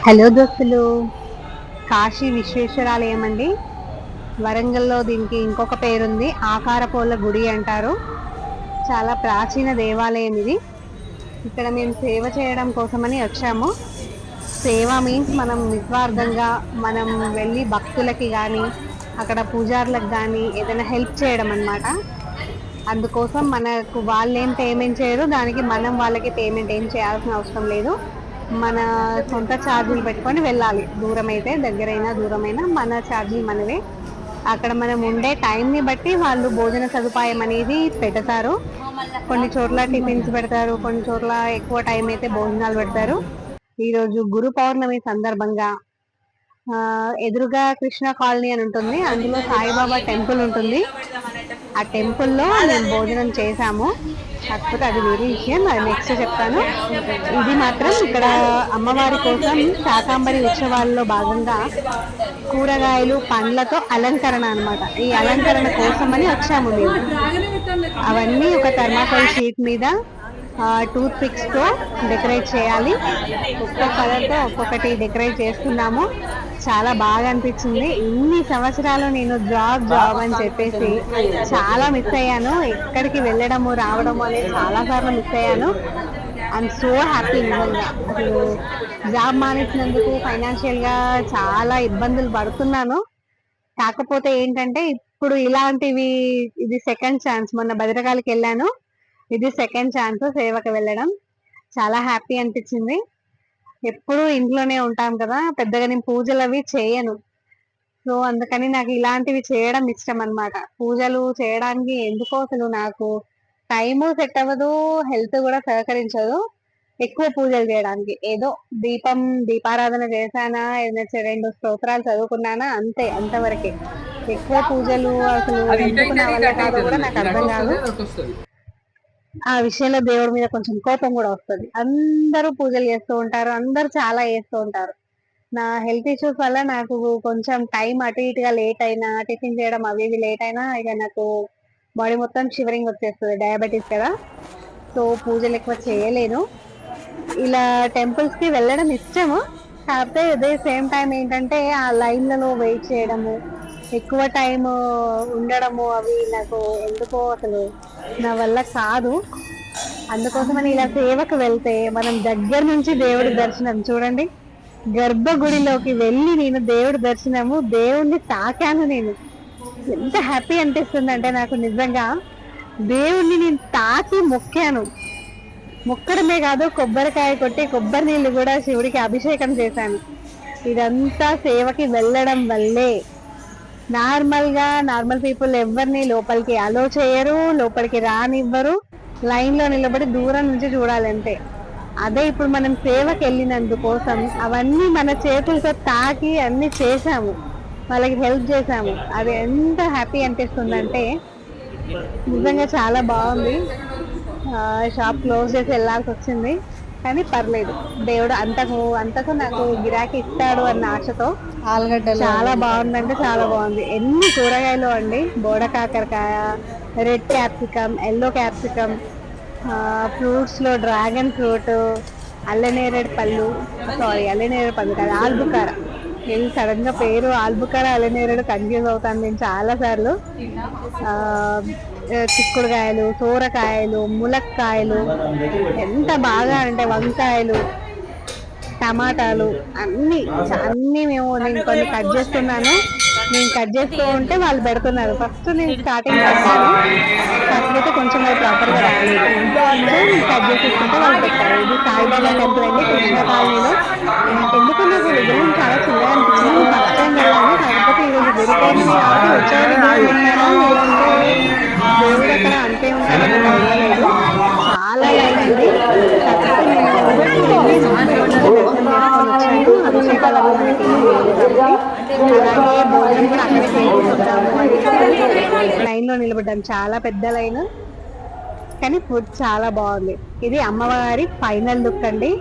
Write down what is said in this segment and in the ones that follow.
Hello దోస్తులు, కాశీ విశ్వేశ్వరాలయం అండి. వరంగల్లో దీనికి ఇంకొక పేరుంది, ఆకారపోల గుడి అంటారు. చాలా ప్రాచీన దేవాలయం ఇది. ఇక్కడ మేము సేవ చేయడం కోసమని వచ్చాము. సేవ మీన్స్ మనం నిస్వార్థంగా మనం వెళ్ళి భక్తులకి గాని అక్కడ పూజారులకు గాని ఏదైనా హెల్ప్ చేయడం అన్నమాట. అందుకోసం మనకు వాళ్ళేం పేమెంట్ చేయరు, దానికి మనం వాళ్ళకి పేమెంట్ ఏం చేయాల్సిన అవసరం లేదు. మన సొంత ఛార్జీలు పెట్టుకొని వెళ్ళాలి. దూరం అయితే దగ్గరైనా దూరమైనా మన ఛార్జీలు మనవే. అక్కడ మనం ఉండే టైం ని బట్టి వాళ్ళు భోజన సదుపాయం అనేది పెడతారు. కొన్ని చోట్ల టిఫిన్స్ పెడతారు, కొన్ని చోట్ల ఎక్కువ టైం అయితే భోజనాలు పెడతారు. ఈ రోజు గురు పౌర్ణమి సందర్భంగా ఎదురుగా కృష్ణ కాలనీ అని ఉంటుంది, అందులో సాయిబాబా టెంపుల్ ఉంటుంది. ఆ టెంపుల్లో మేము భోజనం చేసాము. కాకపోతే అది వేరే విషయం, అది నెక్స్ట్ చెప్తాను. ఇది మాత్రం ఇక్కడ అమ్మవారి కోసం శాకాంబరి ఉత్సవాల్లో భాగంగా కూరగాయలు పండ్లతో అలంకరణ అన్నమాట. ఈ అలంకరణ కోసమని వచ్చాము మేము. అవన్నీ ఒక థర్మాకోల్ షీట్ మీద టూత్ పిక్స్ తో డెకరేట్ చేయాలి. ఒక్కొక్క కలర్ తో ఒక్కొక్కటి డెకరేట్ చేస్తున్నాము. చాలా బాగా అనిపించింది. ఇన్ని సంవత్సరాలు నేను జాబ్ జాబ్ అని చెప్పేసి చాలా మిస్ అయ్యాను. ఎక్కడికి వెళ్ళడము రావడము అనేది చాలా సార్లు మిస్ అయ్యాను. I'm so happy. నిజంగా అసలు జాబ్ మానేసినందుకు ఫైనాన్షియల్ గా చాలా ఇబ్బందులు పడుతున్నాను. కాకపోతే ఏంటంటే ఇప్పుడు ఇలాంటివి, ఇది సెకండ్ ఛాన్స్. మొన్న భద్రకాళికి వెళ్ళాను, ఇది సెకండ్ ఛాన్స్ సేవకి వెళ్ళడం. చాలా హ్యాపీ అనిపించింది. ఎప్పుడు ఇంట్లోనే ఉంటాం కదా, పెద్దగా నేను పూజలు అవి చేయను. సో అందుకని నాకు ఇలాంటివి చేయడం ఇష్టం అన్నమాట. పూజలు చేయడానికి ఎందుకో అసలు నాకు టైము సెట్ అవ్వదు, హెల్త్ కూడా సహకరించదు ఎక్కువ పూజలు చేయడానికి. ఏదో దీపారాధన చేశానా, ఏదైనా రెండు స్తోత్రాలు చదువుకున్నానా, అంతే, అంతవరకే. ఎక్కువ పూజలు అసలు ఎందుకు నా వల్ల కాదో కూడా నాకు అర్థం కాదు. ఆ విషయంలో దేవుడి మీద కొంచెం కోపం కూడా వస్తుంది. అందరూ పూజలు చేస్తూ ఉంటారు, అందరూ చాలా చేస్తూ ఉంటారు. నా హెల్త్ ఇష్యూస్ వల్ల నాకు కొంచెం టైం అటు ఇటుగా లేట్ అయినా, టిఫిన్ చేయడం అవి ఇవి లేట్ అయినా ఇక నాకు బాడీ మొత్తం షివరింగ్ వచ్చేస్తుంది, డయాబెటీస్ కదా. సో పూజలు ఎక్కువ చేయలేను. ఇలా టెంపుల్స్ కి వెళ్ళడం ఇష్టము. కాకపోతే అదే సేమ్ టైం ఏంటంటే ఆ లైన్లలో వెయిట్ చేయడము, ఎక్కువ టైం ఉండడము, అవి నాకు ఎందుకో అసలు నా వల్ల కాదు. అందుకోసమని ఇలా సేవకు వెళ్తే మనం దగ్గర నుంచి దేవుడి దర్శనం చూడండి. గర్భగుడిలోకి వెళ్ళి నేను దేవుడి దర్శనము, దేవుణ్ణి తాకాను నేను. ఎంత హ్యాపీ అనిపిస్తుంది అంటే నాకు నిజంగా దేవుణ్ణి నేను తాకి మొక్కాను. మొక్కడమే కాదు, కొబ్బరికాయ కొట్టి కొబ్బరి నీళ్లు కూడా శివుడికి అభిషేకం చేశాను. ఇదంతా సేవకి వెళ్ళడం వల్లే. నార్మల్ పీపుల్ ఎవరిని లోపలికి అలో చేయరు, లోపలికి రానివ్వరు. లైన్ లో నిలబడి దూరం నుంచి చూడాలంటే. అదే ఇప్పుడు మనం సేవకి వెళ్ళినందుకోసం అవన్నీ మన చేతులతో తాకి అన్ని చేసాము, వాళ్ళకి హెల్ప్ చేసాము. అది ఎంత హ్యాపీ అనిపిస్తుందంటే నిజంగా చాలా బాగుంది. షాప్ క్లోజ్ చేసి వెళ్ళాల్సి వచ్చింది, కానీ పర్లేదు. దేవుడు అంతకు నాకు గిరాకీ ఇస్తాడు అన్న ఆశతో. ఆలుగడ్డలు చాలా బాగుందంటే చాలా బాగుంది. ఎన్ని కూరగాయలు అండి, బోడ కాకరకాయ, red capsicum, yellow capsicum, fruits లో డ్రాగన్ ఫ్రూట్, అల్లనేరేడు పళ్ళు, అల్లనేరేడు పళ్ళు కాదు, ఆల్బుకార. ఇది సడన్ గా పేరు ఆల్బుకార అల్లనేరేడు కన్ఫ్యూజ్ అవుతాను నేను చాలా సార్లు. ఆ చిక్కుడుకాయలు, సోరకాయలు, ములక్కాయలు, ఎంత బాగా అంటే వంకాయలు, టమాటాలు, అన్ని అన్ని నేను కొన్ని కట్ చేస్తున్నాను. నేను కట్ చేస్తూ ఉంటే వాళ్ళు పెడుతున్నారు. ఫస్ట్ నేను స్టార్టింగ్ పెట్టాను, కాకపోతే కొంచెం అది ప్రాపర్ గా రాలేదు. సో నేను కట్ చేసేసుకుంటే వాళ్ళు పెట్టారు. ఇది సాయిబాబా టెంపుల్ అండి, కృష్ణ కాలనీలో. ఎందుకు నాకు విగ్రహం చాలా చిన్నగా అనిపించింది. నేను ఫస్ట్ టైం వెళ్ళాను, కాకపోతే ఈ రోజు గురు పౌర్ణమి కాబట్టి వచ్చే విగ్రహం పెట్టాను. లేదంటే దేవుడు అక్కడ అంతే ఉంటాడో నాకు ఐడియా లేదు. చాలా లైన్ ఉంది. కాకపోతే నేను వెళ్ళి దేవుడిని దర్శనం చేసుకొని వచ్చాను. అభిషేకాలు అవి మనకి ఏం లేదు కాబట్టి, అలాగే భోజనం కూడా అక్కడే చేసుకుంటాము అని లైన్ లో నిలబడ్డాను. చాలా పెద్ద లైన్, కానీ ఫుడ్ చాలా బాగుంది. ఇది అమ్మవారి ఫైనల్ లుక్ అండి.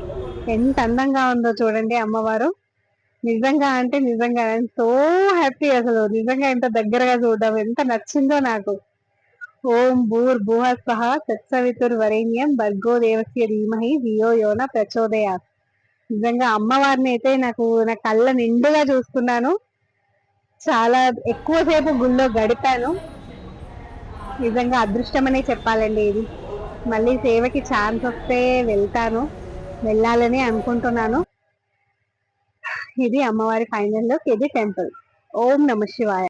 ఎంత అందంగా ఉందో చూడండి అమ్మవారు. నిజంగా అంటే నిజంగా సో హ్యాపీ. అసలు నిజంగా ఎంత దగ్గరగా చూడడం ఎంత నచ్చిందో నాకు. ఓం భూర్భువః స్వః తత్సవితుర్వరేణ్యం భర్గో దేవస్య ధీమహి ధియో యో న ప్రచోదయాత్. నిజంగా అమ్మవారిని అయితే నా కళ్ళ నిండుగా చూసుకున్నాను. చాలా ఎక్కువసేపు గుళ్ళో గడిపాను. నిజంగా అదృష్టమనే చెప్పాలండి ఇది. మళ్ళీ సేవకి ఛాన్స్ వస్తే వెళ్తాను, వెళ్ళాలని అనుకుంటున్నాను. ఇది అమ్మవారి ఫైనల్ లుక్, ఇది టెంపుల్. ఓం నమ శివాయ.